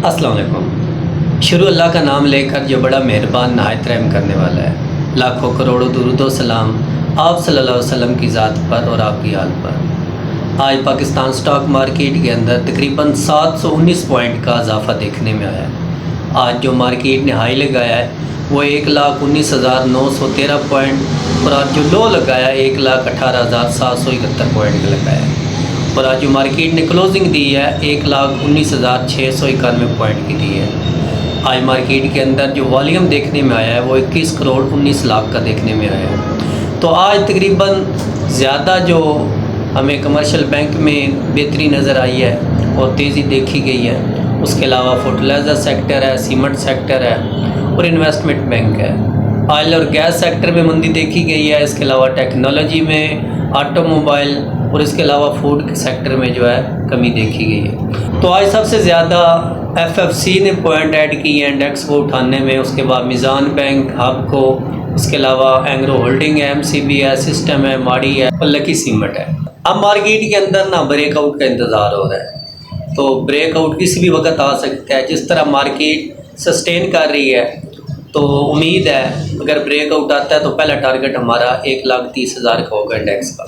अस्सलाम वालेकुम। शुरू अल्लाह का नाम लेकर जो बड़ा मेहरबान नहायत रहम करने वाला है। लाखों करोड़ों दुरूद सलाम आप सल्लल्लाहु अलैहि वसल्लम की ज़ात पर और आपकी हाल पर। आज पाकिस्तान स्टॉक मार्केट के अंदर तकरीबन 719 पॉइंट का इजाफा देखने में आया है। आज जो मार्केट ने हाई लगाया है वो 1,19,913 पॉइंट और आज जो लो लगाया 1,18,771 पॉइंट का लगाया है। और आज जो मार्केट ने क्लोजिंग दी है 1,19,691 पॉइंट की दी है। आज मार्केट के अंदर जो वॉल्यूम देखने में आया है वो 21 करोड़ 19 लाख का देखने में आया है। तो आज तकरीबन ज़्यादा जो हमें कमर्शियल बैंक में बेहतरी नज़र आई है और तेज़ी देखी गई है। उसके अलावा फर्टिलाइज़र सेक्टर है, सीमेंट सेक्टर है और इन्वेस्टमेंट बैंक है। ऑयल और गैस सेक्टर में मंदी देखी गई है। इसके अलावा टेक्नोलॉजी में, ऑटोमोबाइल और इसके अलावा फूड सेक्टर में जो है कमी देखी गई है। तो आज सबसे ज़्यादा FFC ने पॉइंट ऐड की है इंडेक्स को उठाने में। उसके बाद मिज़ान बैंक, हबको, उसके अलावा एंग्रो होल्डिंग है, MCB है, सिस्टम है, माड़ी है और लकी सीमेंट है। अब मार्केट के अंदर ना ब्रेकआउट का इंतज़ार हो रहा है। तो ब्रेकआउट किसी भी वक्त आ सकता है। जिस तरह मार्केट सस्टेन कर रही है तो उम्मीद है अगर ब्रेकआउट आता है तो पहला टारगेट हमारा 1,30,000 का होगा इंडेक्स का।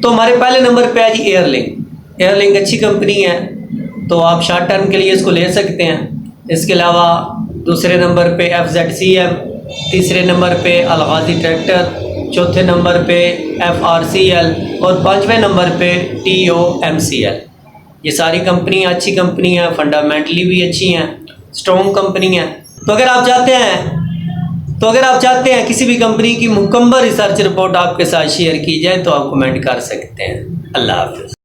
तो हमारे पहले नंबर पे है जी एयरलिंक। एयरलिंक अच्छी कंपनी है तो आप शॉर्ट टर्म के लिए इसको ले सकते हैं। इसके अलावा दूसरे नंबर पे FZCM, तीसरे नंबर पे अलगाजी ट्रैक्टर, चौथे नंबर पे FRCL और पाँचवें नंबर पे TOMCL। ये सारी कंपनियाँ अच्छी कंपनी हैं, फंडामेंटली भी अच्छी हैं, स्ट्रॉन्ग कंपनी हैं। तो अगर आप चाहते हैं किसी भी कंपनी की मुकम्मल रिसर्च रिपोर्ट आपके साथ शेयर की जाए तो आप कमेंट कर सकते हैं। अल्लाह हाफ़िज़।